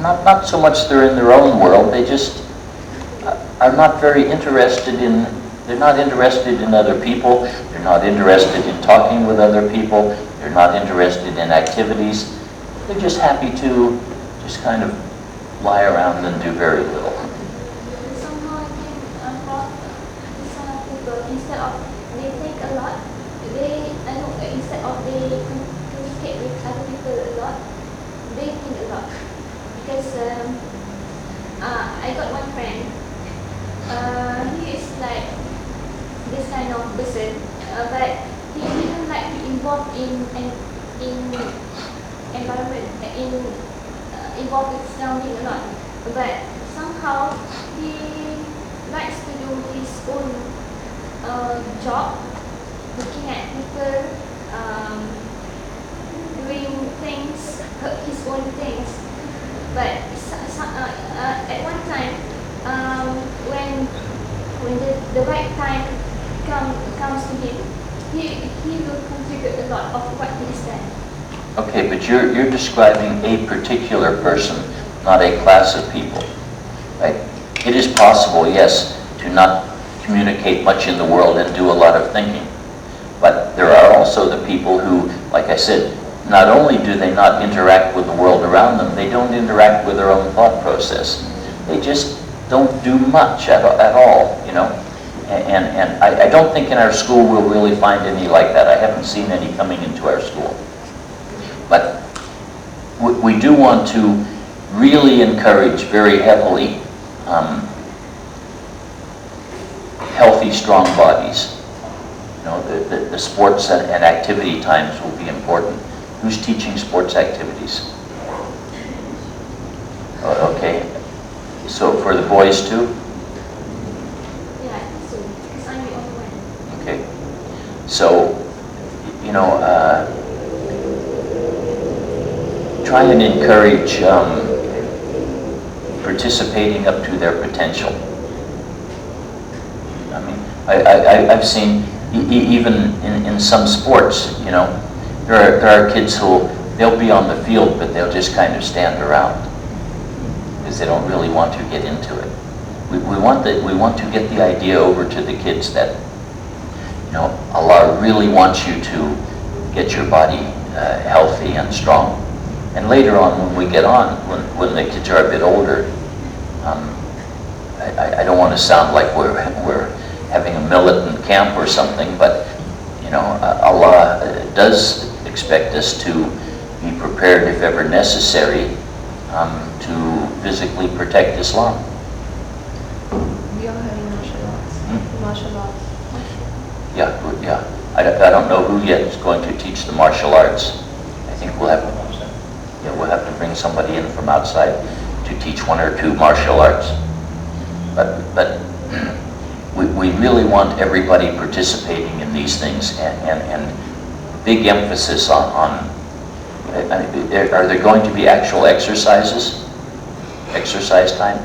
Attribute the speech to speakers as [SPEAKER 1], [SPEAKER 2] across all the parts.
[SPEAKER 1] not so much they're in their own world, they just are not very interested in, they're not interested in other people, they're not interested in talking with other people, they're not interested in activities. They're just happy to just kind of lie around and do very little.
[SPEAKER 2] Somehow I think some people, instead of they think a lot, instead of they communicate with other people a lot, they think a lot. Because I got one friend, he is like this kind of person, but he didn't like to involve in environment, involved with surrounding a lot. But somehow he likes to do his own job, looking at people, doing things, his own things. But at one time, when the right time comes to him, he will contribute a lot of what he has done.
[SPEAKER 1] Okay, but you're describing a particular person, not a class of people, right? It is possible, yes, to not communicate much in the world and do a lot of thinking. But there are also the people who, like I said, not only do they not interact with the world around them, they don't interact with their own thought process. They just don't do much at all, you know? And I don't think in our school we'll really find any like that. I haven't seen any coming into our school. But we do want to really encourage very heavily healthy, strong bodies. You know, the sports and activity times will be important. Who's teaching sports activities? Okay, so for the boys too?
[SPEAKER 2] Yeah, I think so, because I'm the only one.
[SPEAKER 1] Okay, so, you know, try and encourage participating up to their potential. I mean, I've seen even in some sports, you know, there are kids who they'll be on the field, but they'll just kind of stand around because they don't really want to get into it. We want to get the idea over to the kids that, you know, Allah really wants you to get your body healthy and strong. And later on, when we get on, when the kids are a bit older, I don't want to sound like we're having a militant camp or something, but you know, Allah does expect us to be prepared, if ever necessary, to physically protect Islam.
[SPEAKER 3] We are having martial arts.
[SPEAKER 1] Yeah. I don't know who yet is going to teach the martial arts. I think we'll have to bring somebody in from outside to teach 1 or 2 martial arts. But we really want everybody participating in these things, and big emphasis on are there going to be actual exercises? Exercise time?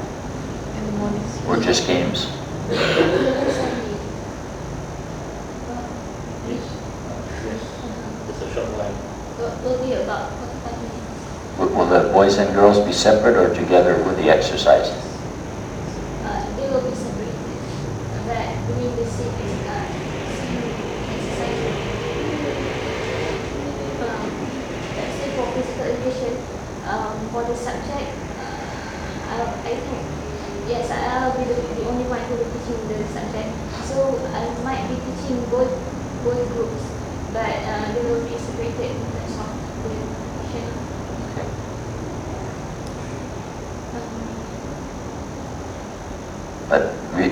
[SPEAKER 3] In the mornings.
[SPEAKER 1] Or just games?
[SPEAKER 4] It's a short line.
[SPEAKER 2] Will be about 45 minutes.
[SPEAKER 1] Will the boys and girls be separate or together with the exercise?
[SPEAKER 2] They will be separated, but doing the same exercise. Let's say for physical education, for the subject, I think, yes, I'll be the only one who will be teaching the subject. So I might be teaching both groups, but they will be separated in terms of the education.
[SPEAKER 1] But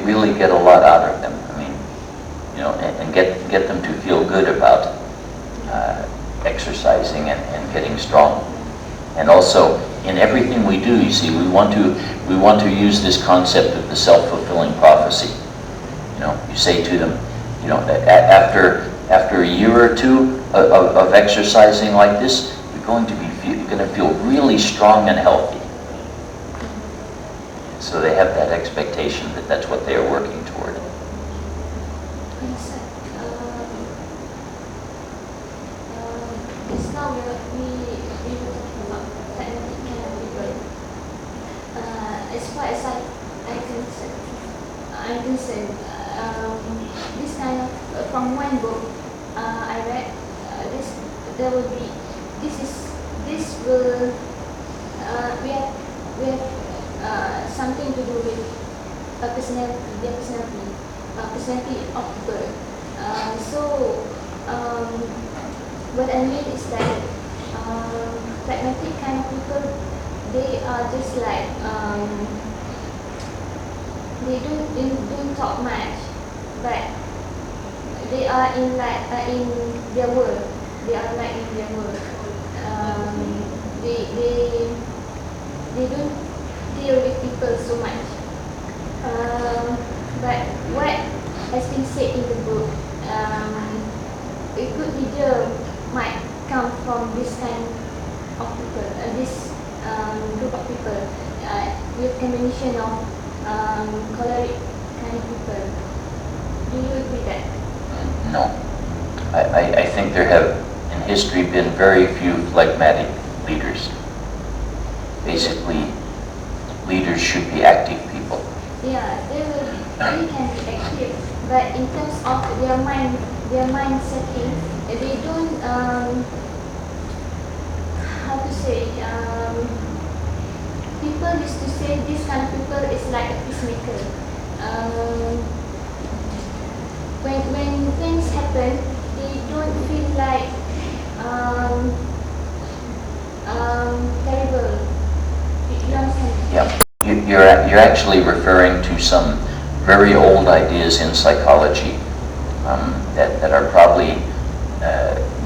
[SPEAKER 1] really get a lot out of them. I mean, you know, and get them to feel good about exercising and getting strong. And also, in everything we do, you see, we want to use this concept of the self-fulfilling prophecy. You know, you say to them, you know, after a year or 2 of exercising like this, you're going to feel really strong and healthy. So they have that expectation that that's what they are working toward.
[SPEAKER 2] Yes, just now we were talking about technical people. as far as I'm concerned, this kind of from one book I read, there will be this will we have something to do with personality of people. So what I mean is that pragmatic kind of people, they are just like they don't talk much, but they are in their world. They are like in their world. They don't deal with people so much. But what has been said in the book, a good leader might come from this kind of people, this group of people, with combination of choleric kind of people. Do you agree that?
[SPEAKER 1] No. I think there have, in history, been very few phlegmatic leaders. Basically, leaders should be active people.
[SPEAKER 2] Yeah, they can be active, but in terms of their mind setting, they don't, how to say, people used to say this kind of people is like a peacemaker. When things happen, they don't feel like terrible. You understand?
[SPEAKER 1] Yeah. You're actually referring to some very old ideas in psychology that are probably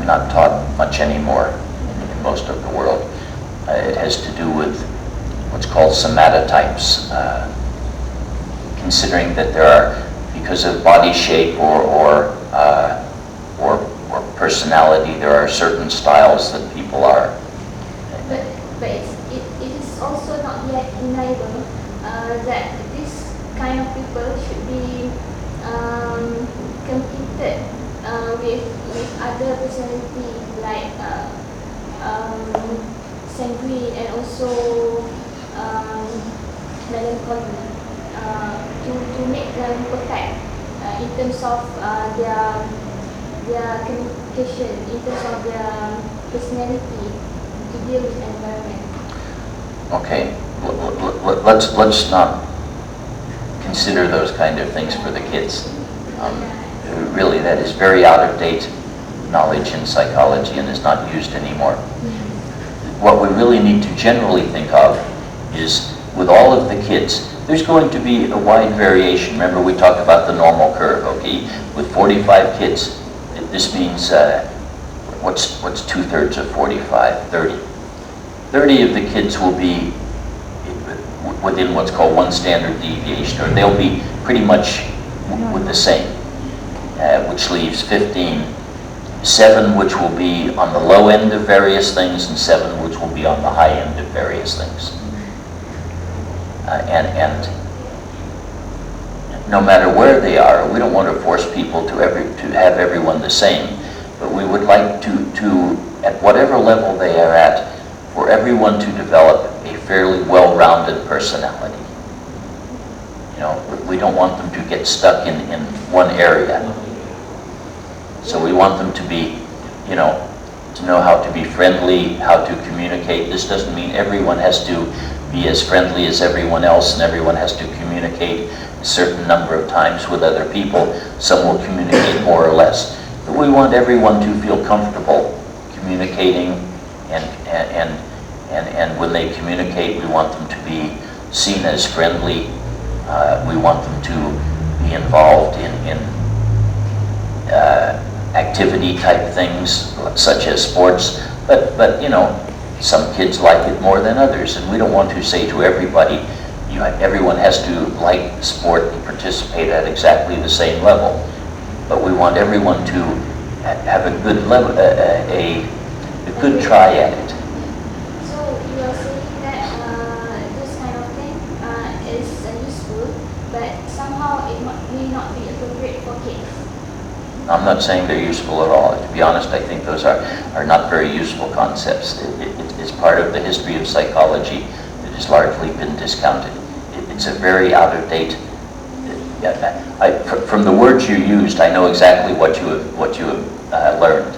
[SPEAKER 1] not taught much anymore in most of the world. It has to do with what's called somatotypes, considering that there are, because of body shape or personality, there are certain styles that people are.
[SPEAKER 2] But it is also not yet deniable that this kind of people should be competed with other personality like sanguine and also melancholy to make them perfect in terms of their communication, in terms of their personality to deal with environment.
[SPEAKER 1] Okay, let's not consider those kind of things for the kids. Really, that is very out of date knowledge in psychology and is not used anymore. What we really need to generally think of is, with all of the kids, there's going to be a wide variation. Remember, we talked about the normal curve, okay? With 45 kids, this means, what's 2/3 of 45? 30. 30 of the kids will be within what's called one standard deviation, or they'll be pretty much with the same, which leaves 15. 7 which will be on the low end of various things, and 7 which will be on the high end of various things. And no matter where they are, we don't want to force people to have everyone the same, but we would like to at whatever level they are at, for everyone to develop a fairly well-rounded personality. You know, we don't want them to get stuck in one area. So we want them to be, you know, to know how to be friendly, how to communicate. This doesn't mean everyone has to be as friendly as everyone else and everyone has to communicate a certain number of times with other people. Some will communicate more or less. But we want everyone to feel comfortable communicating, and when they communicate, we want them to be seen as friendly. We want them to be involved in activity type things such as sports, but you know, some kids like it more than others, and we don't want to say to everybody, everyone has to like sport and participate at exactly the same level. But we want everyone to have a good level, a good try at it.
[SPEAKER 2] So you are saying that this kind of thing is useful, but somehow it may not be appropriate for kids.
[SPEAKER 1] I'm not saying they're useful at all. To be honest, I think those are not very useful concepts. It's part of the history of psychology that has largely been discounted. it's a very out of date. From the words you used, I know exactly what you have learned.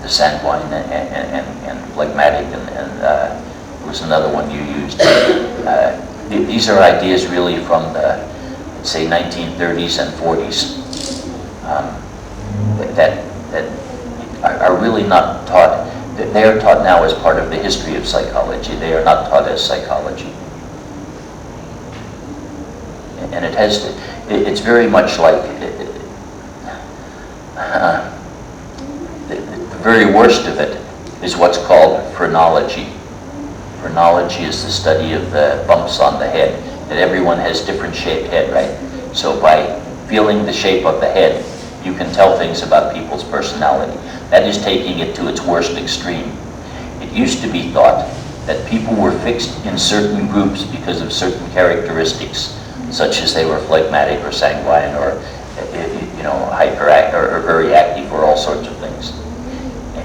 [SPEAKER 1] The sanguine and phlegmatic, and there was another one you used. These are ideas really from the, let's say, 1930s and 40s that are really not taught. They are taught now as part of the history of psychology. They are not taught as psychology. And it has to, it's very much like, the very worst of it is what's called phrenology. Phrenology is the study of the bumps on the head, that everyone has different shaped head, right? So by feeling the shape of the head, you can tell things about people's personality. That is taking it to its worst extreme. It used to be thought that people were fixed in certain groups because of certain characteristics, such as they were phlegmatic or sanguine or hyperactive or very active or all sorts of things.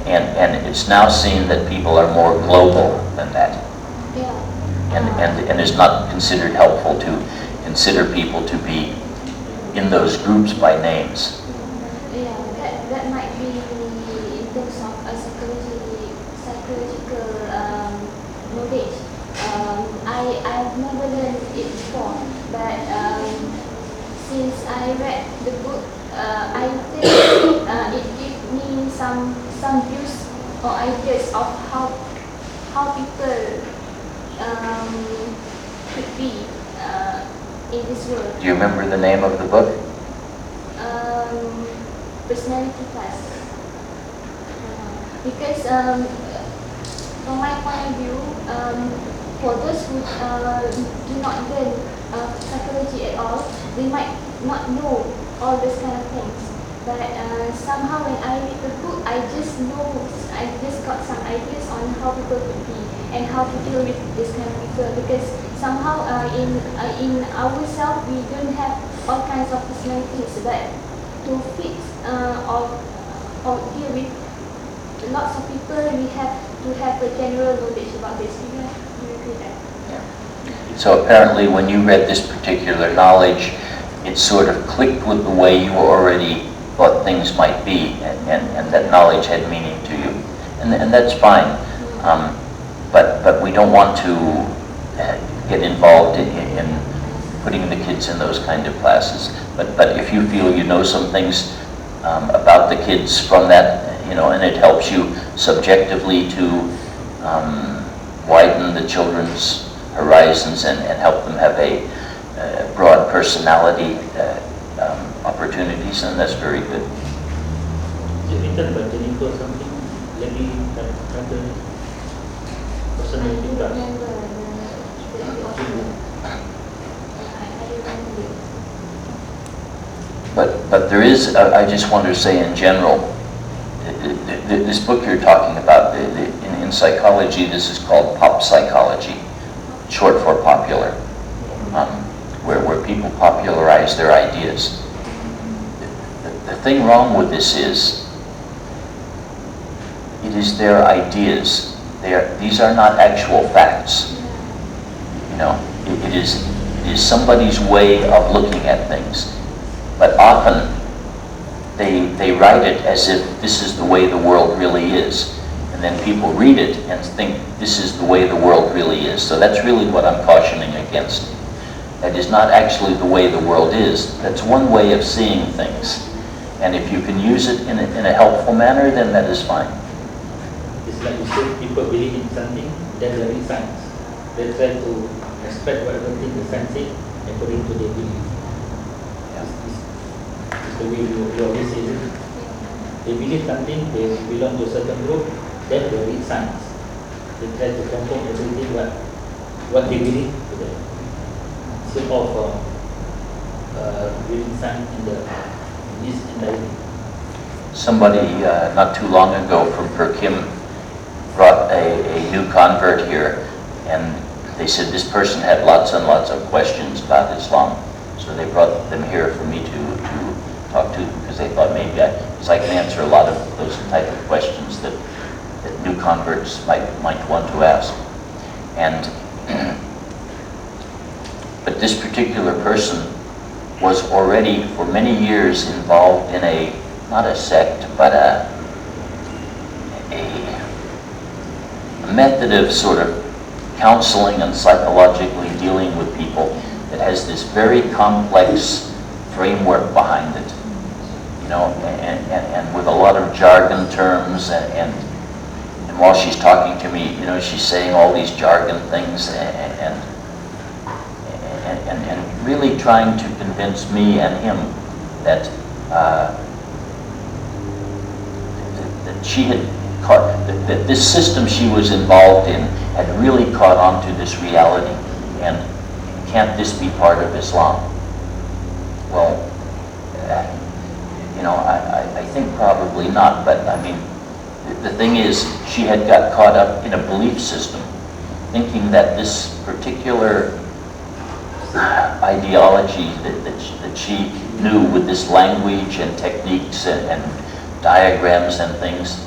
[SPEAKER 1] And it's now seen that people are more global than that. And it's not considered helpful to consider people to be in those groups by names.
[SPEAKER 2] Yeah, that might be in terms of a psychological knowledge. I've never learned it before, but since I read the book, I think it gave me some views or ideas of how people could be in this world.
[SPEAKER 1] Do you remember the name of the book?
[SPEAKER 2] Personality class. Because from my point of view, for those who do not learn psychology at all, they might not know all those kind of things. But somehow when I read the book, I just got some ideas on how people could be and how to deal with this kind of people. Because somehow in ourselves we don't have all kinds of personalities, but to fix or deal with lots of people, we have to have a general knowledge about this. Do you agree with that?
[SPEAKER 1] Yeah. So apparently when you read this particular knowledge, it sort of clicked with the way you already thought things might be, and that knowledge had meaning to you. And that's fine. But we don't want to get involved in putting the kids in those kind of classes. But if you feel you know some things about the kids from that, and it helps you subjectively to widen the children's horizons and help them have a broad personality opportunities, and that's very good.
[SPEAKER 4] Is it written by Jennifer or something? Lady personality class.
[SPEAKER 1] But there is, I just want to say in general, this book you're talking about, in psychology, this is called pop psychology, short for popular, where people popularize their ideas. The thing wrong with this is, it is their ideas. These are not actual facts. It is somebody's way of looking at things. But often, they write it as if this is the way the world really is. And then people read it and think this is the way the world really is. So that's really what I'm cautioning against. That is not actually the way the world is. That's one way of seeing things. And if you can use it in a helpful manner, then that is fine.
[SPEAKER 4] It's like you say, people believe in something, then there is science. They try to expect whatever thing the science says according to their belief. It's the way you always say it. They believe something, they belong to a certain group, then they read science. They try to conform everything what they believe to them. Instead of reading science in this entirety.
[SPEAKER 1] Somebody not too long ago from Perkim brought a new convert here, and they said this person had lots and lots of questions about Islam. So they brought them here for me to talk to, because they thought maybe I can answer a lot of those type of questions that new converts might want to ask. And But this particular person was already for many years involved in not a sect, but a method of sort of counseling and psychologically dealing with people that has this very complex framework behind it, you know, and with a lot of jargon terms, and while she's talking to me, you know, she's saying all these jargon things and really trying to convince me and him that that she had caught, that this system she was involved in had really caught on to this reality, and can't this be part of Islam? Well, you know, I think probably not, but I mean, the thing is, she had got caught up in a belief system, thinking that this particular ideology that she knew with this language and techniques and diagrams and things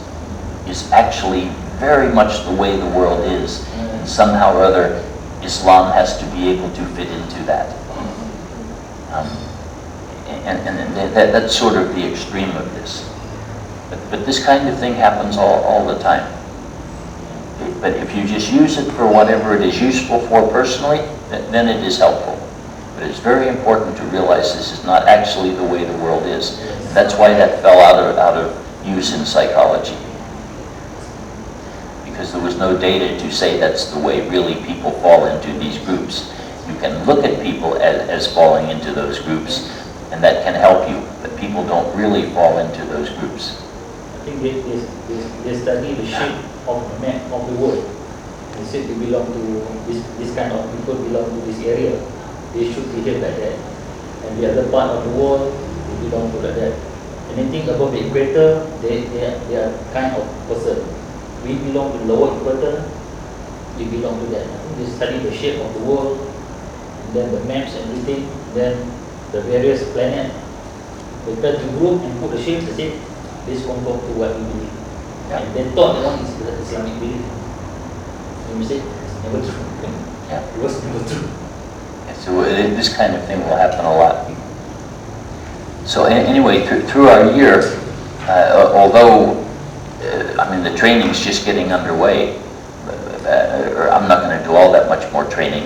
[SPEAKER 1] is actually very much the way the world is. And somehow or other, Islam has to be able to fit into that. And that's sort of the extreme of this. But this kind of thing happens all the time. But if you just use it for whatever it is useful for personally, then it is helpful. But it's very important to realize this is not actually the way the world is. And that's why that fell out of use in psychology. Because there was no data to say that's the way really people fall into these groups. You can look at people as falling into those groups, and that can help you, but people don't really fall into those groups.
[SPEAKER 4] I think they study the shape of the map of the world. They said they belong to this kind of people belong to this area. They should behave like that. And the other part of the world, they belong to like that. Anything above the equator, they are kind of person. We belong to the lower equator, we belong to that. I think they study the shape of the world, and then the maps and everything, then the various planets. They try to group and put the shapes and say, this conform to what we believe. And they thought that one is the Islamic belief. And we say, it's never true.
[SPEAKER 1] Yeah.
[SPEAKER 4] It was never true.
[SPEAKER 1] So this kind of thing will happen a lot. So anyway, through our year, although I mean the training's just getting underway, I'm not going to do all that much more training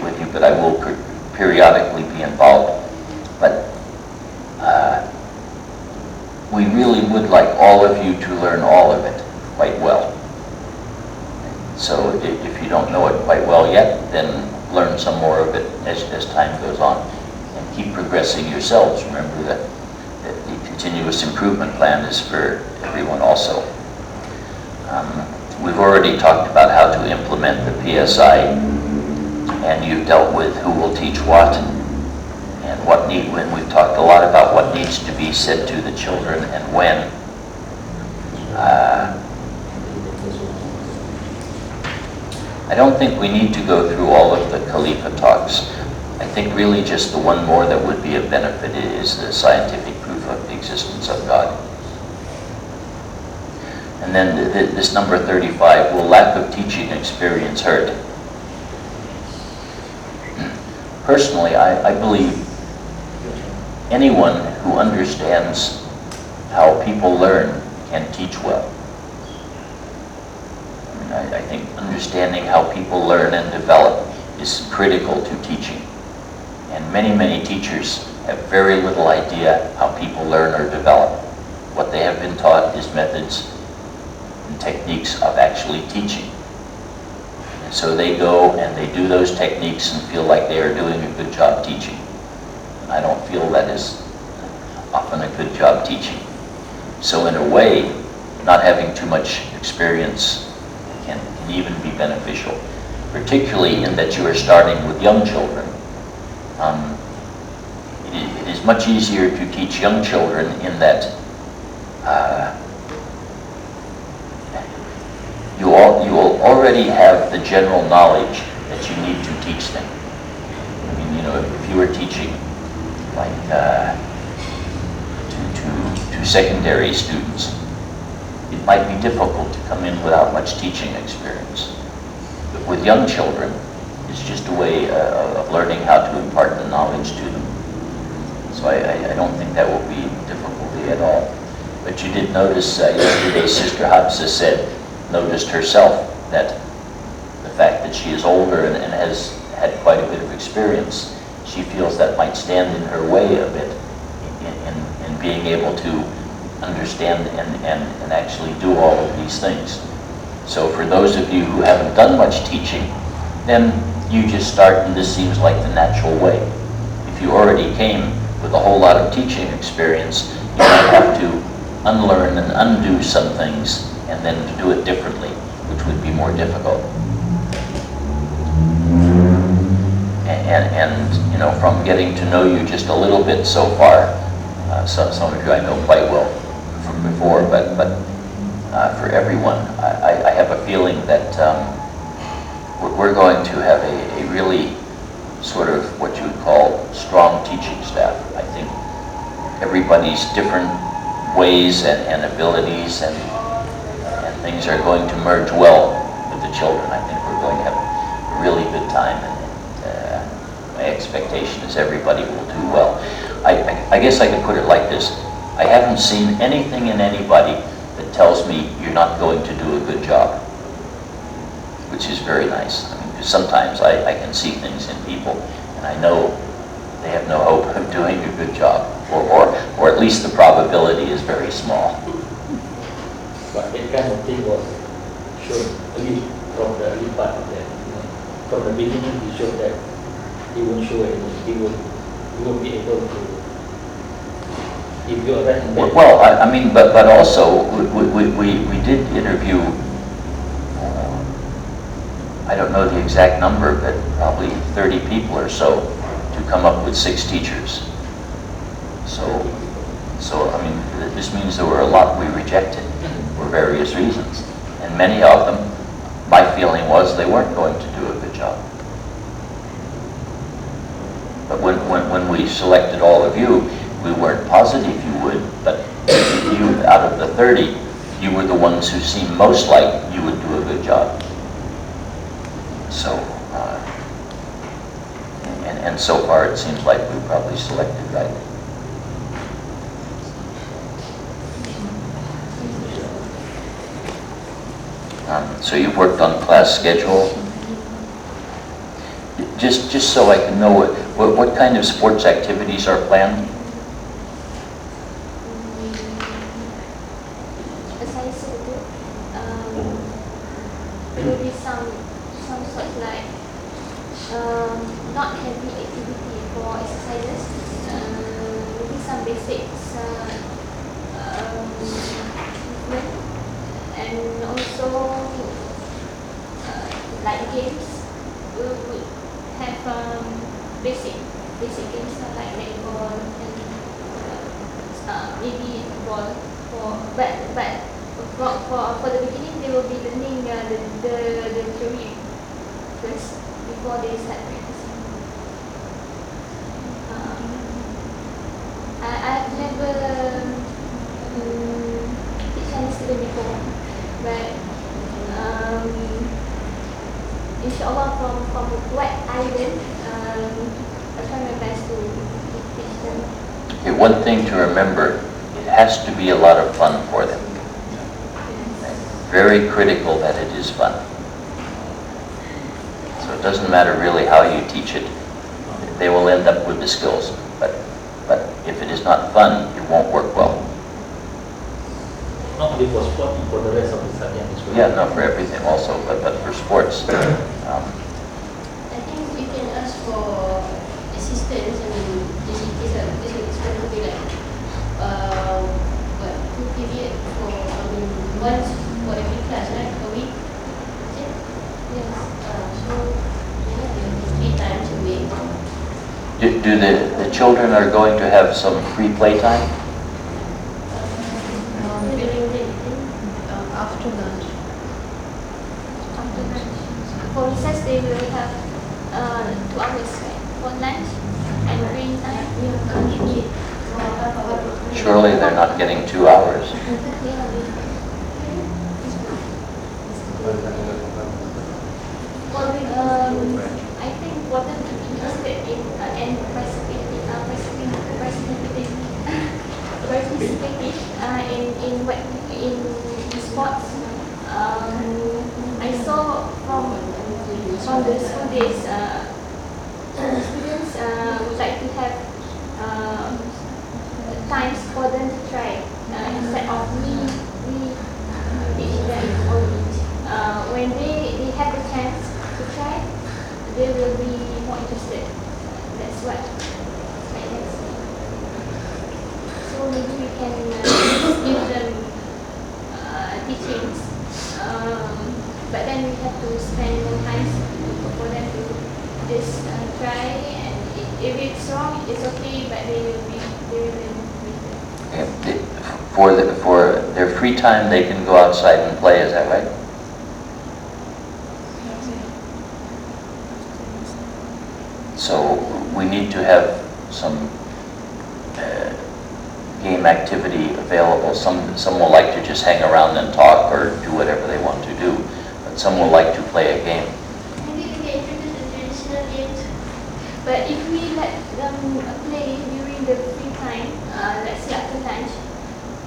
[SPEAKER 1] with you, but I will periodically be involved. But we really would like all of you to learn all of it quite well. So if you don't know it quite well yet, then learn some more of it as time goes on, and keep progressing yourselves. Remember that the continuous improvement plan is for everyone also. We've already talked about how to implement the PSI, and you've dealt with who will teach what, and when we've talked a lot about what needs to be said to the children and when. I don't think we need to go through all of the Khalifah talks. I think really just the one more that would be of benefit is the scientific proof of the existence of God. And then this number 35, will lack of teaching experience hurt? Personally, I believe anyone who understands how people learn can teach well. I think understanding how people learn and develop is critical to teaching. And many teachers have very little idea how people learn or develop. What they have been taught is methods and techniques of actually teaching. And so they go and they do those techniques and feel like they are doing a good job teaching. And I don't feel that is often a good job teaching. So in a way, not having too much experience can even be beneficial, particularly in that you are starting with young children. It is much easier to teach young children in that you will already have the general knowledge that you need to teach them. I mean, you know, if you were teaching like to secondary students, it might be difficult to come in without much teaching experience. But with young children, It's just a way of learning how to impart the knowledge to them. So I don't think that will be difficulty at all. But you did notice yesterday Sister Hafsa noticed herself that the fact that she is older and has had quite a bit of experience, she feels that might stand in her way a bit in being able to understand and actually do all of these things. So for those of you who haven't done much teaching, then you just start, and this seems like the natural way. If you already came with a whole lot of teaching experience, you might have to unlearn and undo some things and then to do it differently, which would be more difficult. And you know, from getting to know you just a little bit so far, some of you I know quite well from before, but for everyone, I have a feeling that we're going to have a really sort of what you would call strong teaching staff. I think everybody's different ways and abilities and things are going to merge well with the children. I think we're going to have a really good time, and my expectation is everybody will do well. I guess I could put it like this. I haven't seen anything in anybody that tells me you're not going to do a good job, which is very nice. I mean, because sometimes I can see things in people and I know they have no hope of doing a good job, or at least the probability is very small.
[SPEAKER 4] But that kind of thing was shown early from the early part of that. From the beginning, he showed that he won't show anything. He won't be able to. If you are right in that.
[SPEAKER 1] Well, I mean, but also we did interview. I don't know the exact number, but probably 30 people or so to come up with 6 teachers. So I mean, this means there were a lot we rejected for various reasons. And many of them, my feeling was they weren't going to do a good job. But when we selected all of you, we weren't positive you would, but you, out of the 30, you were the ones who seemed most like you would do a good job. So, and so far it seems like we probably selected right. So you've worked on class schedule. Just so I can know what kind of sports activities are planned.
[SPEAKER 2] As I said, there will be some sort of like not heavy activity for exercises. Maybe some basics movement, and also like games. We would have basic games like netball and maybe ball. But for the beginning, they will be learning the theory first before they start practicing. I've never teach Chinese student before, but inshallah from what I learned, I try my best to teach them.
[SPEAKER 1] Okay, one thing to remember, it has to be a lot of fun for them. Very critical that it is fun. So it doesn't matter really how you teach it. They will end up with the skills. But if it is not fun, it won't work well.
[SPEAKER 4] Not only for sport, for the rest of the subject as well.
[SPEAKER 1] Yeah, not for everything also, but for sports.
[SPEAKER 5] I think you can ask for assistance. I mean, this is going to be like 2 period for, once for every class, right? A week. Is it? Yes. So you have 3 times a week.
[SPEAKER 1] Do the children are going to have some free playtime?
[SPEAKER 5] During the
[SPEAKER 3] After lunch.
[SPEAKER 2] After lunch. For recess, they will have 2 hours, right? For lunch and green time.
[SPEAKER 1] Surely they're not getting 2 hours.
[SPEAKER 2] Well, I from the school days, students would like to have times for them to try instead of we teach them only. When they have the chance to try, they will be more interested. That's what I can say. So maybe we can give them teachings, but then we have to spend more time for them to just try, and if it's wrong, it's okay, but they will be
[SPEAKER 1] Yeah, for their free time, they can go outside and play. Is that right? So we need to have some game activity available. Some will like to just hang around and talk or do whatever they want to do, but some will like to play a game.
[SPEAKER 5] Maybe we can introduce the traditional games.
[SPEAKER 2] But if we let them play during the free time, let's say after lunch,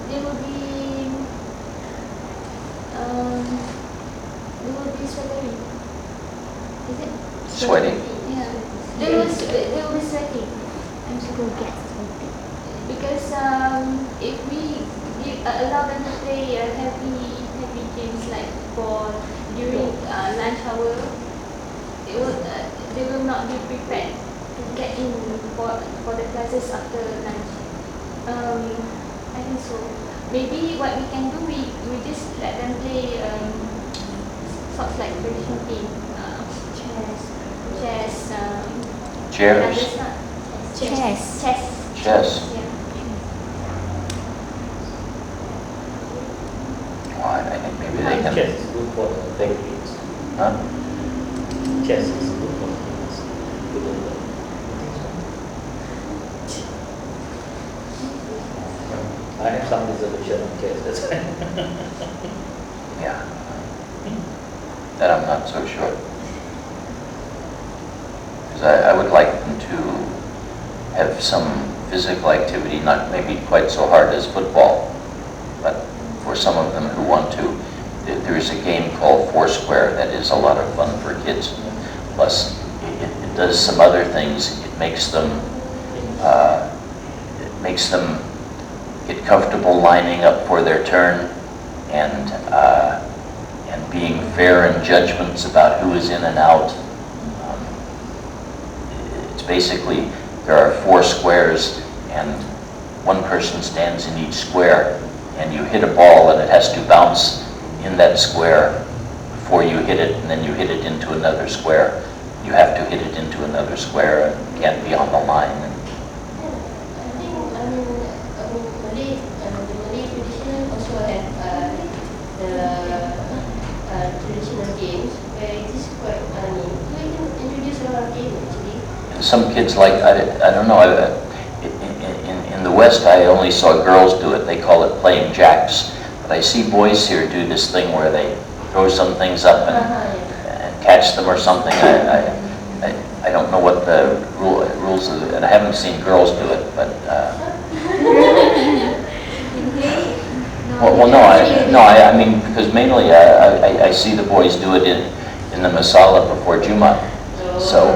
[SPEAKER 2] they will be sweating. Is it?
[SPEAKER 1] Sweating.
[SPEAKER 2] Yeah. They will be sweating. I'm just going to get sweaty. Because if we allow them to play heavy games like ball during lunch hour, they will not be prepared to get in for the classes after lunch. I think so. Maybe what we can do, we just let them play sort of like traditional game, chess,
[SPEAKER 1] Chairs.
[SPEAKER 2] chess.
[SPEAKER 1] Chess.
[SPEAKER 2] Yeah.
[SPEAKER 1] Well, I think maybe they can.
[SPEAKER 4] Chess is good for the kids.
[SPEAKER 1] Huh?
[SPEAKER 4] Chess is good for kids. I have some resolution on chess, that's why.
[SPEAKER 1] Yeah. That I'm not so sure. Because I would like them to have some physical activity, not maybe quite so hard as football, but for some of them who want to, there is a game called Foursquare that is a lot of fun for kids. Plus, it does some other things. It makes them get comfortable lining up for their turn and being fair in judgments about who is in and out. It's basically, there are 4 squares and one person stands in each square, and you hit a ball and it has to bounce in that square before you hit it, and then you hit it into another square. You have to hit it into another square and can't be on the line.
[SPEAKER 5] I think Malay, the Malay tradition also have the traditional games where it is quite funny. So we can introduce a lot of games actually.
[SPEAKER 1] Some kids like, I don't know, in the West I only saw girls do it. They call it playing jacks. But I see boys here do this thing where they throw some things up and catch them or something. I don't know what the rules of it, and I haven't seen girls do it, but well, no, I mean, because mainly I see the boys do it in the masala before Juma, so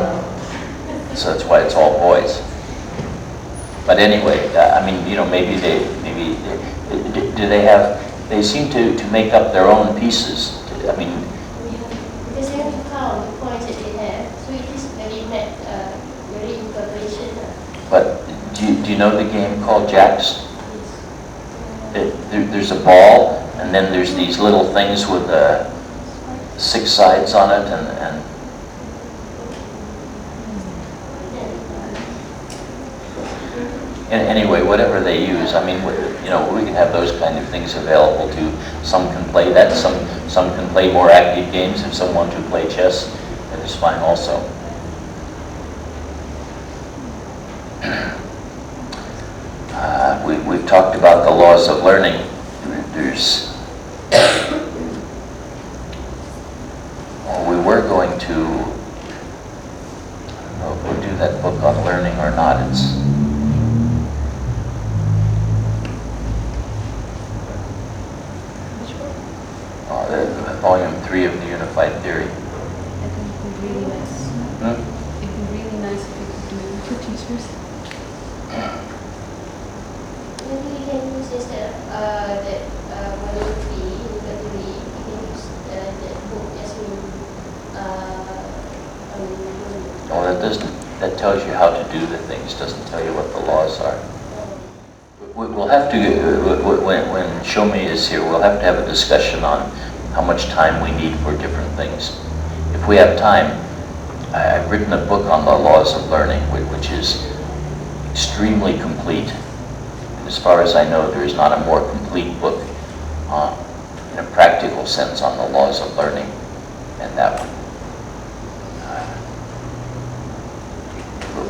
[SPEAKER 1] that's why it's all boys. But anyway, I mean, you know, maybe do they have? They seem to make up their own pieces. I mean,
[SPEAKER 5] Because they have to count the points that they have, so it is very incorporation.
[SPEAKER 1] but do you know the game called jacks? There's a ball, and then there's these little things with 6 sides on it, and anyway, whatever they use. I mean, you know, we can have those kind of things available too. Some can play that. Some can play more active games. If some want to play chess, that is fine also. We've talked about the laws of learning. There's, well, we were going to, I don't know if we'll do that book on learning or not. It's volume 3 of the Unified Theory.
[SPEAKER 3] really nice. It'd be really nice if you could do it with your teachers.
[SPEAKER 5] Maybe we can use instead of that volume 3, you got to read, you can use that book Jasmine.
[SPEAKER 1] Well, that tells you how to do the things, doesn't tell you what the laws are. We'll have to, when Shomi is here, we'll have to have a discussion on how much time we need for different things. If we have time, I've written a book on the laws of learning, which is extremely complete. As far as I know, there is not a more complete book in a practical sense on the laws of learning than that one.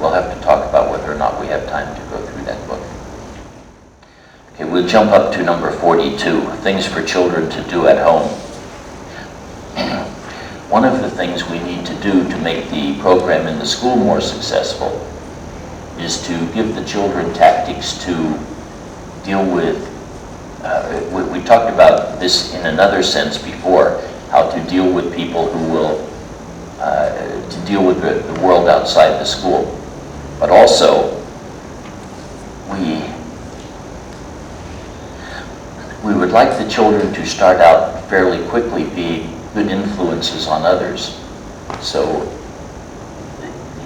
[SPEAKER 1] We'll have to talk about whether or not we have time to go through that book. Okay, we'll jump up to number 42, things for children to do at home. One of the things we need to do to make the program in the school more successful is to give the children tactics to deal with, we talked about this in another sense before, how to deal with people who will, to deal with the world outside the school. But also, we would like the children to start out fairly quickly being good influences on others. So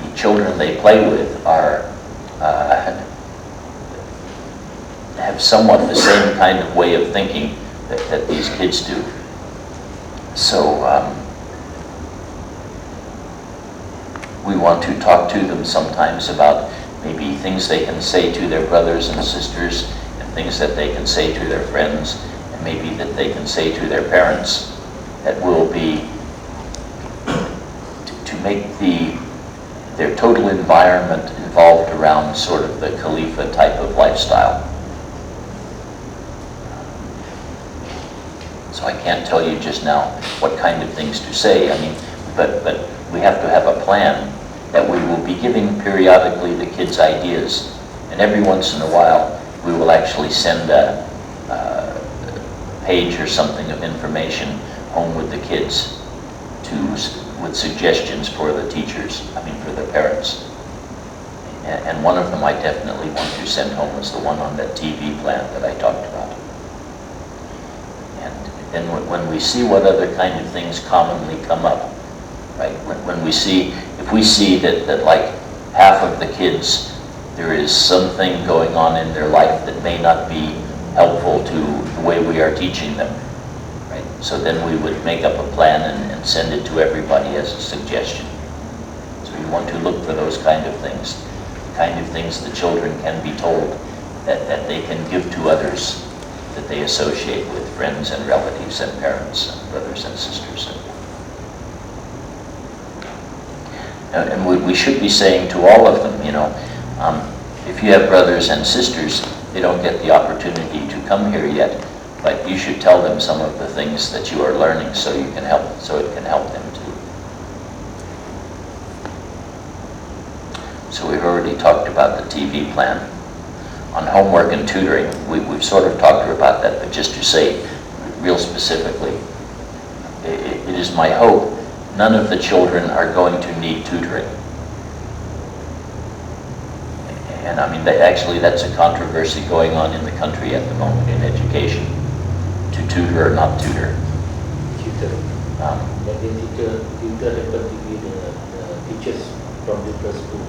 [SPEAKER 1] the children they play with are have somewhat the same kind of way of thinking that these kids do. So we want to talk to them sometimes about maybe things they can say to their brothers and sisters, and things that they can say to their friends, and maybe that they can say to their parents, that will be to make their total environment involved around sort of the Khalifa type of lifestyle. So I can't tell you just now what kind of things to say. I mean, but we have to have a plan that we will be giving periodically the kids ideas, and every once in a while we will actually send a page or something of information home with the kids with suggestions for the teachers, for the parents. And one of them I definitely want to send home is the one on that TV plan that I talked about. And then when we see what other kind of things commonly come up, right? When we see, if we see that like half of the kids, there is something going on in their life that may not be helpful to the way we are teaching them, right? So then we would make up a plan and send it to everybody as a suggestion. So you want to look for those kind of things the children can be told that they can give to others, that they associate with friends and relatives and parents and brothers and sisters. And we should be saying to all of them, if you have brothers and sisters, they don't get the opportunity to come here yet, but you should tell them some of the things that you are learning so it can help them too. So we've already talked about the TV plan. On homework and tutoring, we've sort of talked about that, but just to say real specifically, it is my hope none of the children are going to need tutoring. And actually that's a controversy going on in the country at the moment in education, to tutor or not tutor.
[SPEAKER 4] Tutor. That is tutor happen to be the teachers from the school.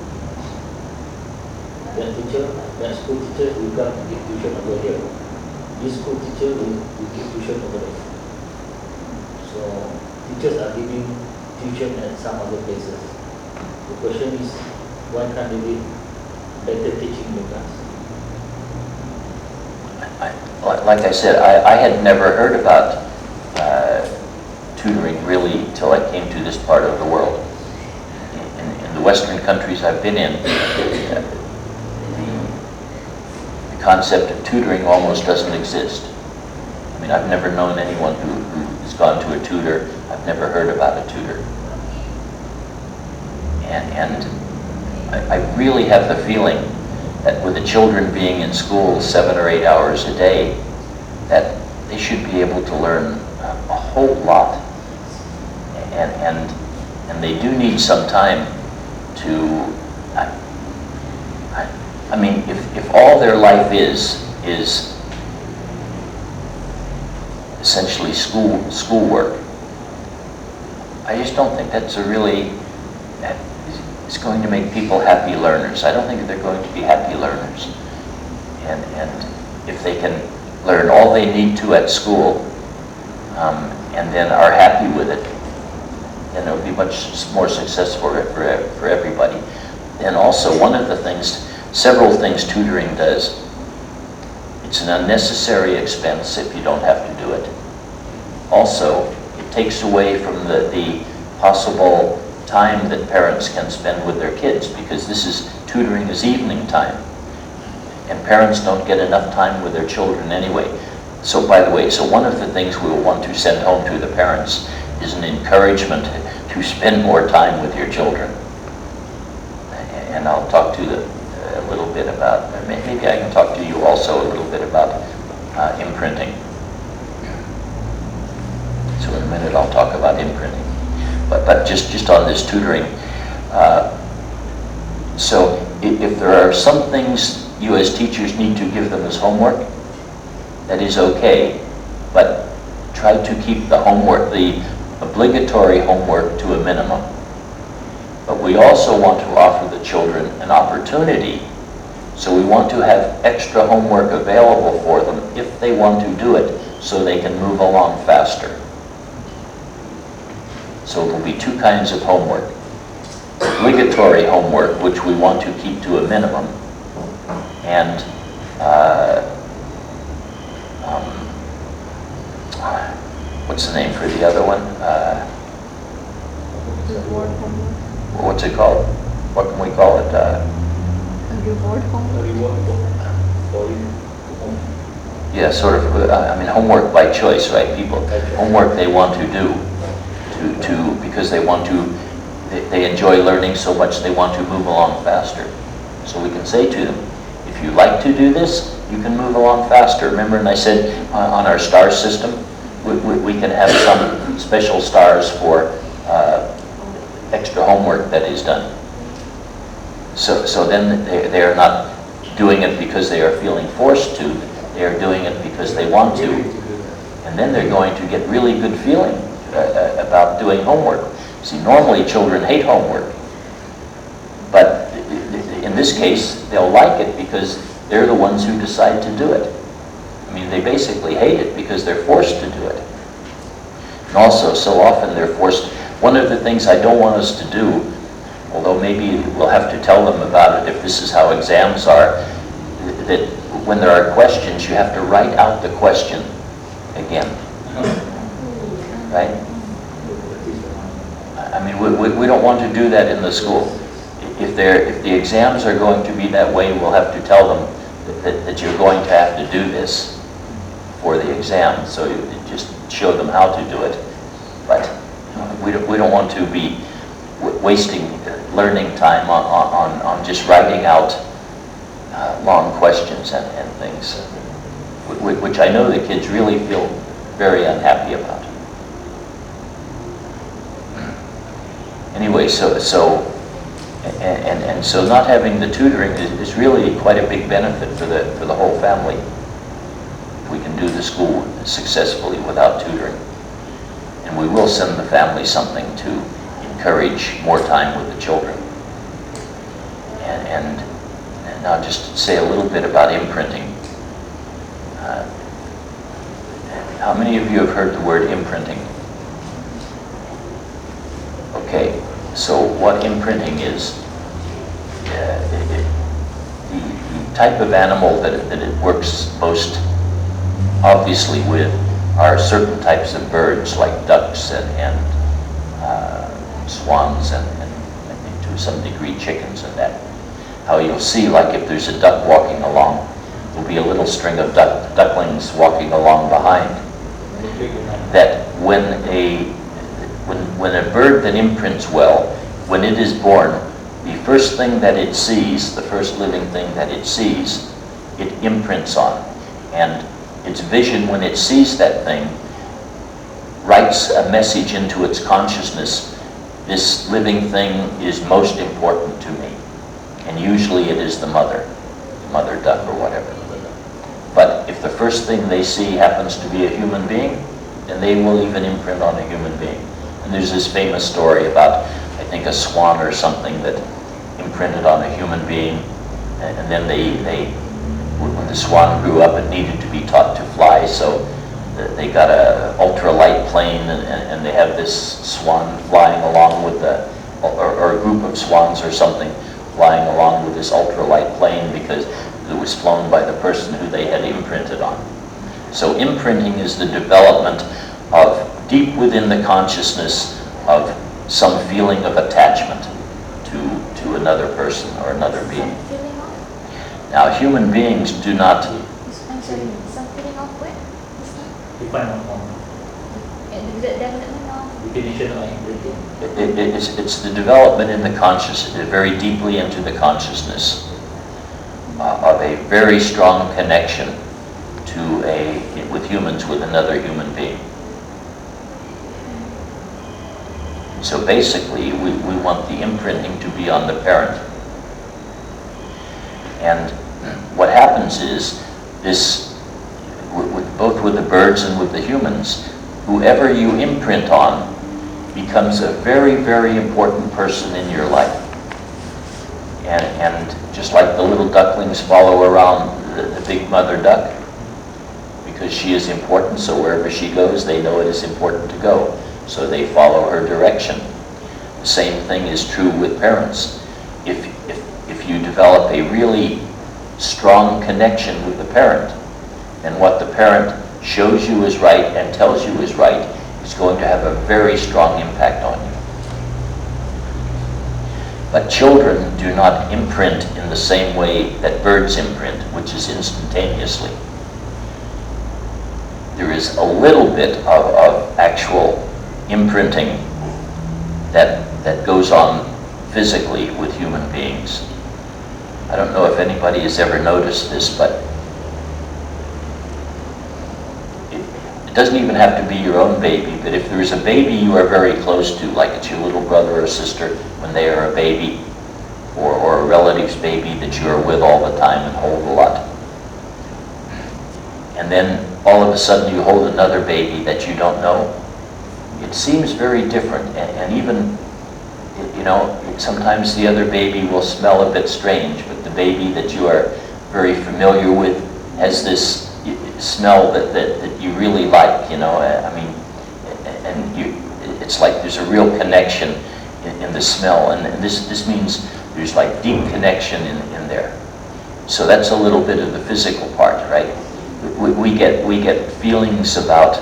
[SPEAKER 4] That school teacher will come and give tuition over here. This school teacher will give tuition over there. So teachers are giving tuition at some other places. The question is, why can't they be better teaching in the class?
[SPEAKER 1] Like I said, I had never heard about tutoring really till I came to this part of the world. In the Western countries I've been in, the concept of tutoring almost doesn't exist. I've never known anyone who has gone to a tutor. I've never heard about a tutor. And I really have the feeling that with the children being in school 7 or 8 hours a day, that they should be able to learn a whole lot. And And they do need some time to, I mean, if all their life is essentially schoolwork, I just don't think that's it's going to make people happy learners. I don't think they're going to be happy learners. And if they can learn all they need to at school, and then are happy with it, then it'll be much more successful for everybody. And also, one of the things, several things tutoring does, it's an unnecessary expense if you don't have to do it. Also, it takes away from the possible time that parents can spend with their kids, because tutoring is evening time, and parents don't get enough time with their children anyway. So, by the way, one of the things we will want to send home to the parents is an encouragement to spend more time with your children. And I'll talk to you a little bit about, maybe I can talk to you also a little bit about imprinting. So in a minute I'll talk about imprinting. But just on this tutoring, so if there are some things you as teachers need to give them as homework, that is okay, but try to keep the homework, the obligatory homework, to a minimum. But we also want to offer the children an opportunity, so we want to have extra homework available for them if they want to do it, so they can move along faster. So there will be two kinds of homework. Obligatory homework, which we want to keep to a minimum, and what's the name for the other one?
[SPEAKER 3] Reward homework.
[SPEAKER 1] What's it called? What can we call it?
[SPEAKER 3] Reward homework.
[SPEAKER 1] Yeah, sort of. I mean, homework by choice, right? People, homework they want to do, because they want to. They enjoy learning so much they want to move along faster. So we can say to them, if you like to do this, you can move along faster. Remember, and I said on our star system, we can have some special stars for extra homework that is done. So then they are not doing it because they are feeling forced to. They are doing it because they want to. And then they're going to get really good feeling about doing homework. See, normally children hate homework, but in this case, they'll like it because they're the ones who decide to do it. I mean, they basically hate it because they're forced to do it. And also, so often they're forced. One of the things I don't want us to do, although maybe we'll have to tell them about it if this is how exams are, that when there are questions, you have to write out the question again. Right? I mean, we don't want to do that in the school. If the exams are going to be that way, we'll have to tell them that you're going to have to do this for the exam. So you just show them how to do it. But we don't want to be wasting learning time on just writing out long questions and things, which I know the kids really feel very unhappy about. Anyway, so not having the tutoring is really quite a big benefit for the whole family. We can do the school successfully without tutoring, and we will send the family something to encourage more time with the children. And I'll just say a little bit about imprinting. How many of you have heard the word imprinting? Okay, so what imprinting is, the type of animal that it works most obviously with are certain types of birds like ducks and swans and to some degree chickens and that. How you'll see, like if there's a duck walking along, there'll be a little string of ducklings walking along behind. That when a bird that imprints well, when it is born, the first thing that it sees, the first living thing that it sees, it imprints on. And its vision, when it sees that thing, writes a message into its consciousness this living thing is most important to me. And usually it is the mother duck or whatever. But if the first thing they see happens to be a human being, then they will even imprint on a human being. And there's this famous story about, I think, a swan or something that imprinted on a human being, and then when the swan grew up, it needed to be taught to fly, so they got a ultralight plane, and they have this swan flying along with or a group of swans or something flying along with this ultralight plane because it was flown by the person who they had imprinted on. So imprinting is the development of deep within the consciousness of some feeling of attachment to another person or another being.
[SPEAKER 2] Feeling of?
[SPEAKER 1] Now, human beings do not.
[SPEAKER 2] I'm sorry, some feeling of what?
[SPEAKER 4] Define on
[SPEAKER 2] The development of?
[SPEAKER 4] definition of imprinting.
[SPEAKER 1] It's the development in the consciousness, very deeply into the consciousness of a very strong connection with humans with another human being. So basically, we want the imprinting to be on the parent. And what happens is this, both with the birds and with the humans, whoever you imprint on becomes a very, very important person in your life. And just like the little ducklings follow around the big mother duck, because she is important, so wherever she goes, they know it is important to go. So they follow her direction. The same thing is true with parents. If you develop a really strong connection with the parent, then what the parent shows you is right and tells you is right is going to have a very strong impact on you. But children do not imprint in the same way that birds imprint, which is instantaneously. There is a little bit of actual imprinting that goes on physically with human beings. I don't know if anybody has ever noticed this, but it doesn't even have to be your own baby, but if there's a baby you are very close to, like it's your little brother or sister when they are a baby, or a relative's baby that you are with all the time and hold a lot, and then all of a sudden you hold another baby that you don't know, it seems very different, and even, sometimes the other baby will smell a bit strange, but the baby that you are very familiar with has this smell that you really like, it's like there's a real connection in the smell, and this means there's like deep connection in there. So that's a little bit of the physical part, right? We get feelings about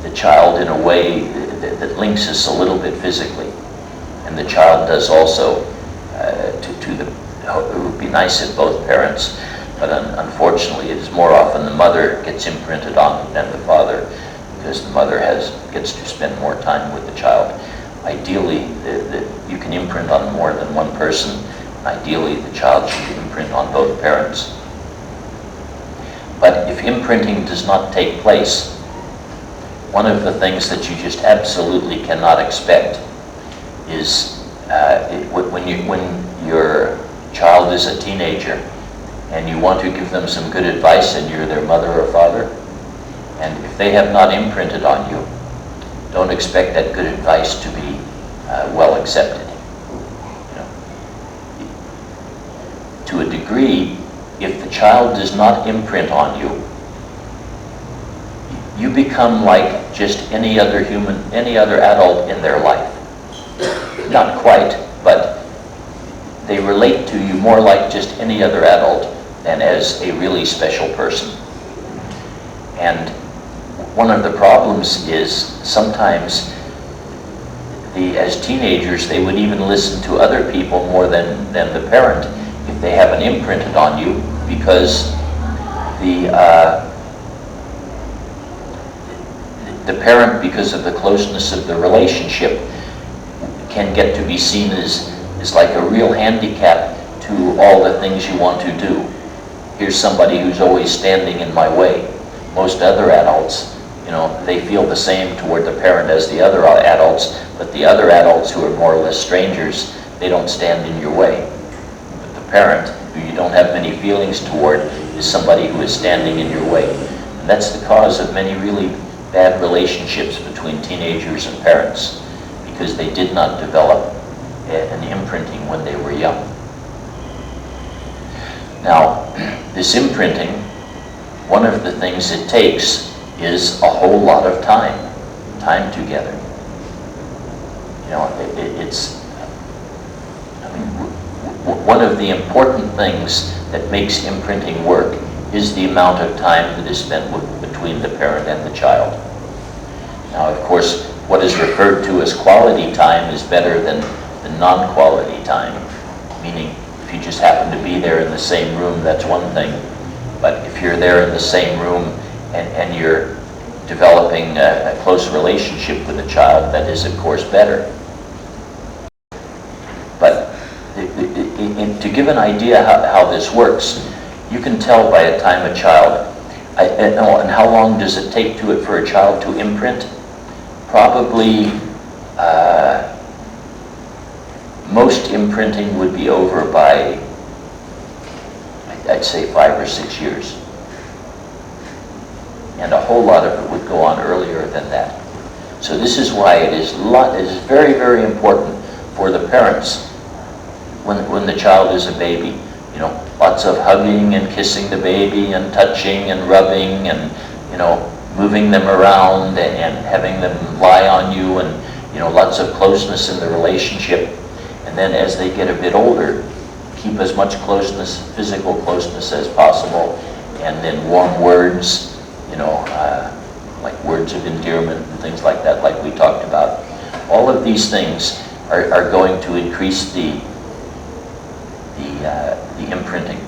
[SPEAKER 1] the child in a way that links us a little bit physically, and the child does also. It would be nice if both parents, but unfortunately, it is more often the mother gets imprinted on than the father, because the mother gets to spend more time with the child. Ideally, you can imprint on more than one person. Ideally, the child should imprint on both parents. But if imprinting does not take place, one of the things that you just absolutely cannot expect is when your child is a teenager and you want to give them some good advice and you're their mother or father, and if they have not imprinted on you, don't expect that good advice to be well accepted. To a degree, if the child does not imprint on you, you become like just any other adult in their life. Not quite, but they relate to you more like just any other adult than as a really special person. And one of the problems is sometimes as teenagers, they would even listen to other people more than the parent if they haven't imprinted on you, because the parent, because of the closeness of the relationship, can get to be seen as like a real handicap to all the things you want to do. Here's somebody who's always standing in my way. Most other adults, they feel the same toward the parent as the other adults, but the other adults who are more or less strangers, they don't stand in your way. But the parent, who you don't have many feelings toward, is somebody who is standing in your way. And that's the cause of many really bad relationships between teenagers and parents, because they did not develop an imprinting when they were young. Now, this imprinting, one of the things it takes is a whole lot of time together. One of the important things that makes imprinting work is the amount of time that is spent between the parent and the child. Now, of course, what is referred to as quality time is better than the non-quality time, meaning if you just happen to be there in the same room, that's one thing. But if you're there in the same room and you're developing a close relationship with a child, that is, of course, better. But to give an idea how this works, you can tell by the time a child, and how long does it take for a child to imprint? Probably most imprinting would be over by, I'd say, 5 or 6 years. And a whole lot of it would go on earlier than that. So this is why it is very, very important for the parents when the child is a baby. Lots of hugging and kissing the baby and touching and rubbing and, moving them around and having them lie on you and, lots of closeness in the relationship. And then as they get a bit older, keep as much closeness, physical closeness as possible, and then warm words, like words of endearment and things like that, like we talked about. All of these things are going to increase the imprinting.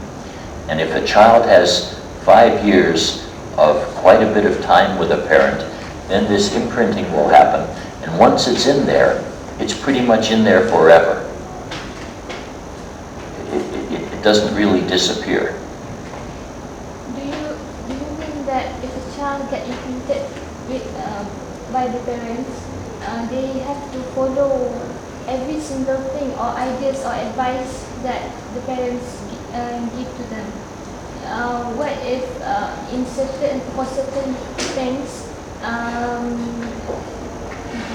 [SPEAKER 1] And if a child has 5 years of quite a bit of time with a parent, then this imprinting will happen. And once it's in there, it's pretty much in there forever. It doesn't really disappear.
[SPEAKER 2] Do you mean that if a child gets imprinted by the parents, they have to follow every single thing or ideas or advice that the parents give to them? What if for certain things,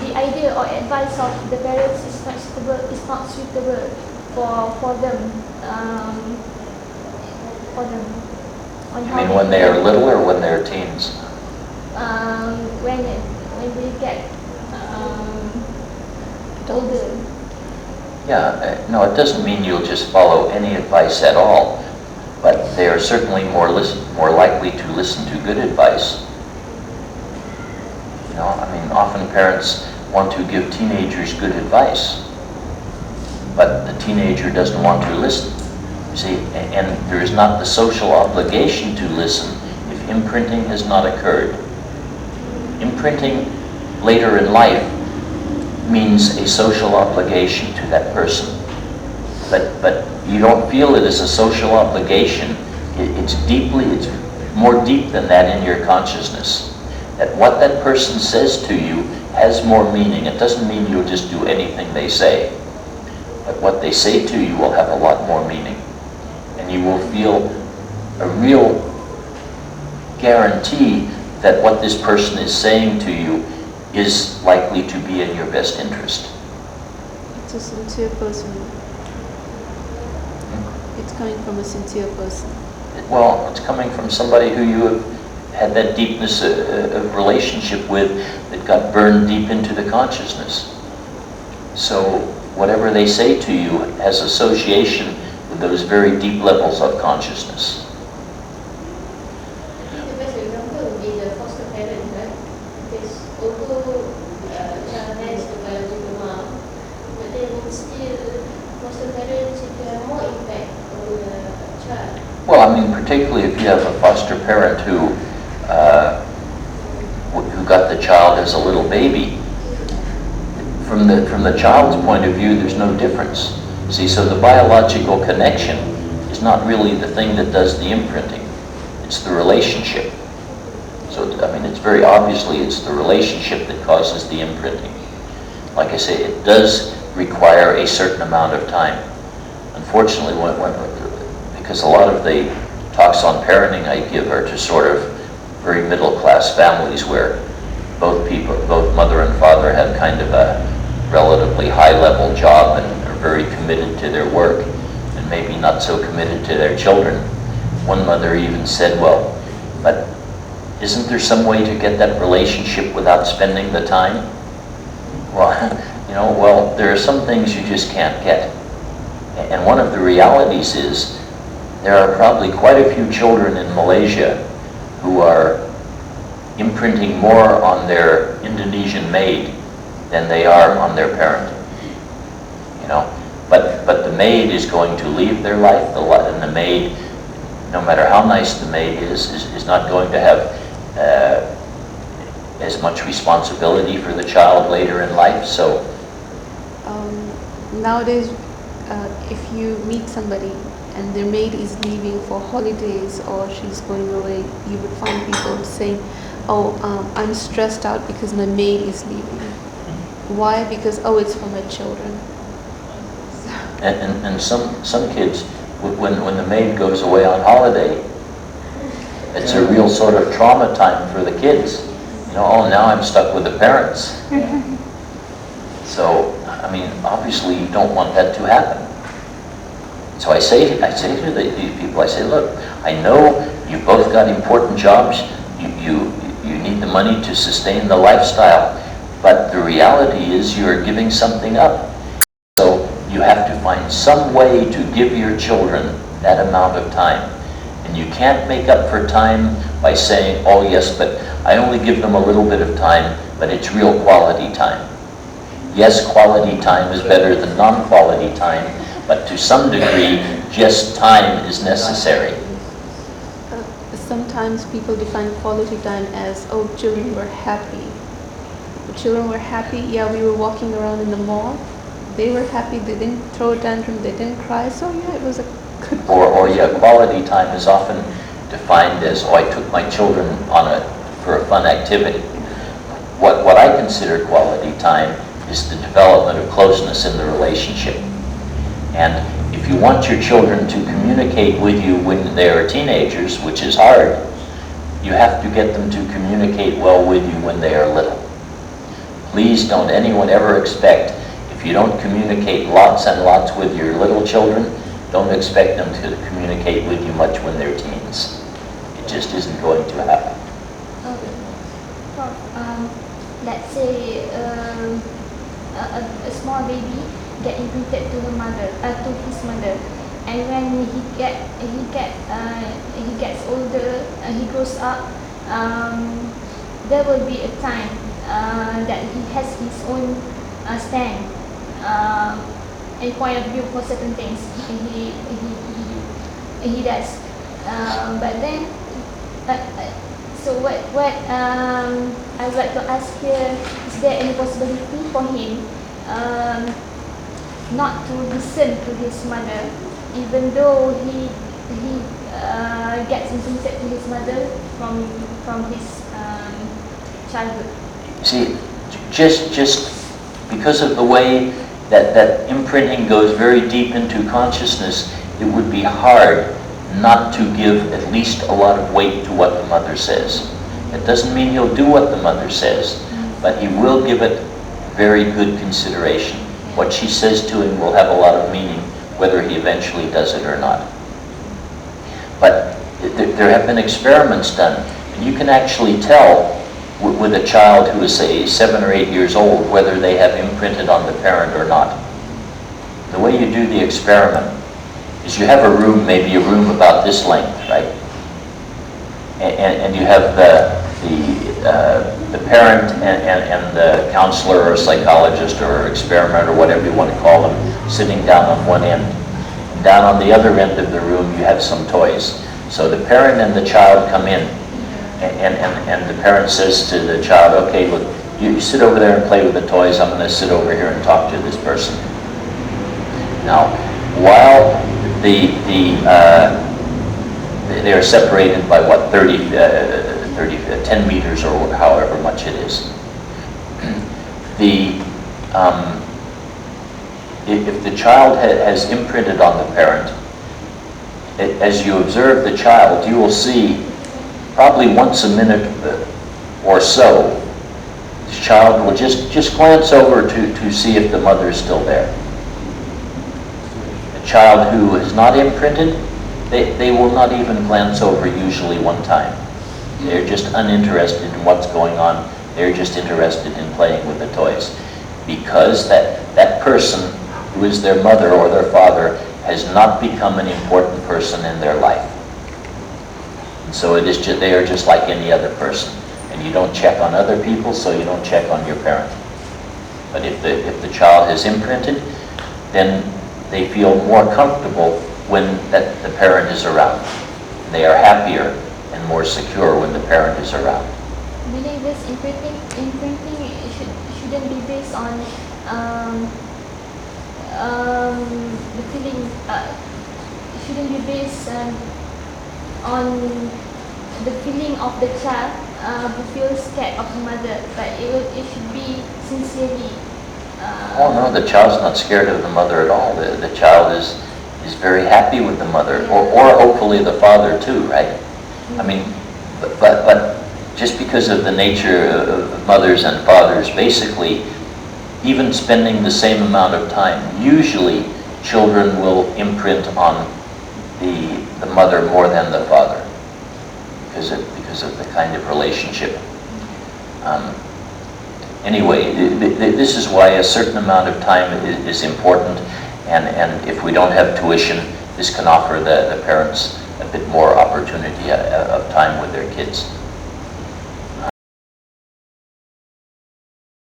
[SPEAKER 2] the idea or advice of the parents is not suitable for them? On
[SPEAKER 1] You
[SPEAKER 2] how
[SPEAKER 1] mean when they are little or when they're teens?
[SPEAKER 2] When they get older.
[SPEAKER 1] Yeah, no, it doesn't mean you'll just follow any advice at all, but they are certainly more likely to listen to good advice. Often parents want to give teenagers good advice, but the teenager doesn't want to listen. You see, and there is not the social obligation to listen if imprinting has not occurred. Imprinting later in life means a social obligation to that person. But you don't feel it as a social obligation. It's more deep than that in your consciousness. That what that person says to you has more meaning. It doesn't mean you'll just do anything they say. But what they say to you will have a lot more meaning. And you will feel a real guarantee that what this person is saying to you is likely to be in your best interest.
[SPEAKER 3] It's a sincere person. It's coming from a sincere person.
[SPEAKER 1] Well, it's coming from somebody who you have had that deepness of relationship with that got burned deep into the consciousness. So whatever they say to you has association with those very deep levels of consciousness.
[SPEAKER 5] I think the best example would be the foster parent, right? Because although child has the biological mom, but then still foster parents have more impact on the child.
[SPEAKER 1] Well, particularly if you have a foster parent who got the child as a little baby, from the child's point of view, there's no difference. See, so the biological connection is not really the thing that does the imprinting. It's the relationship. So, I mean, it's very obviously it's the relationship that causes the imprinting. Like I say, it does require a certain amount of time. Unfortunately, because a lot of the talks on parenting I give are to sort of very middle-class families where both mother and father have kind of a relatively high-level job and are very committed to their work and maybe not so committed to their children. One mother even said, well, but isn't there some way to get that relationship without spending the time? Well, well, there are some things you just can't get. And one of the realities is there are probably quite a few children in Malaysia who are imprinting more on their Indonesian maid than they are on their parent. But the maid is going to leave their life, and the maid, no matter how nice the maid is not going to have as much responsibility for the child later in life. So
[SPEAKER 3] nowadays, if you meet somebody and their maid is leaving for holidays or she's going away, you would find people saying, oh, I'm stressed out because my maid is leaving. Why? Because, oh, it's for my children.
[SPEAKER 1] and some kids, when the maid goes away on holiday, it's a real sort of trauma time for the kids. Oh, now I'm stuck with the parents. So, I mean, obviously you don't want that to happen. So I say to these people, I say, look, I know you both got important jobs. You need the money to sustain the lifestyle, but the reality is you're giving something up. So you have to find some way to give your children that amount of time. And you can't make up for time by saying, oh yes, but I only give them a little bit of time, but it's real quality time. Yes, quality time is better than non-quality time, but to some degree, just time is necessary.
[SPEAKER 3] Sometimes people define quality time as, oh, children were happy. Children were happy, yeah, we were walking around in the mall. They were happy, they didn't throw a tantrum, they didn't cry, so yeah, it was a good...
[SPEAKER 1] Or yeah, quality time is often defined as, oh, I took my children for a fun activity. What I consider quality time is the development of closeness in the relationship. And if you want your children to communicate with you when they are teenagers, which is hard, you have to get them to communicate well with you when they are little. Please don't anyone ever expect, if you don't communicate lots and lots with your little children, don't expect them to communicate with you much when they're teens. It just isn't going to happen.
[SPEAKER 2] Let's say a small baby get imprinted to his mother, and when he gets older and he grows up, there will be a time that he has his own stand and point of view for certain things he does. But then, so what I would like to ask here, is there any possibility for him not to listen to his mother, even though he gets imprinted to his mother from his childhood?
[SPEAKER 1] See, just because of the way that imprinting goes very deep into consciousness, it would be hard not to give at least a lot of weight to what the mother says. It doesn't mean he'll do what the mother says, but he will give it very good consideration. What she says to him will have a lot of meaning, whether he eventually does it or not. But there have been experiments done, and you can actually tell with a child who is, say, 7 or 8 years old, whether they have imprinted on the parent or not. The way you do the experiment is you have a room, maybe a room about this length, right? And you have the parent and the counselor or psychologist or experimenter, whatever you want to call them, sitting down on one end. And down on the other end of the room, you have some toys. So the parent and the child come in, and the parent says to the child, okay, look, you sit over there and play with the toys, I'm going to sit over here and talk to this person. Now, while they are separated by what, 30 30, 10 meters or however much it is. If the child has imprinted on the parent, as you observe the child, you will see probably once a minute or so, the child will just glance over to see if the mother is still there. A child who is not imprinted, they will not even glance over usually one time. They're just uninterested in what's going on. They're just interested in playing with the toys. Because that person who is their mother or their father has not become an important person in their life. And so they are just like any other person. And you don't check on other people, so you don't check on your parent. But if the child is imprinted, then they feel more comfortable when the parent is around. They are happier and more secure when the parent is around.
[SPEAKER 2] Believe this imprinting shouldn't be based on the feeling. It shouldn't be based on the feeling of the child who feels scared of the mother, but it should be sincerely.
[SPEAKER 1] Oh no, the child's not scared of the mother at all. The child is very happy with the mother, or hopefully the father too, right? I mean, but just because of the nature of mothers and fathers, basically, even spending the same amount of time, usually children will imprint on the mother more than the father because of the kind of relationship. Anyway, this is why a certain amount of time is important, and if we don't have tuition, this can offer the parents a bit more opportunity of time with their kids.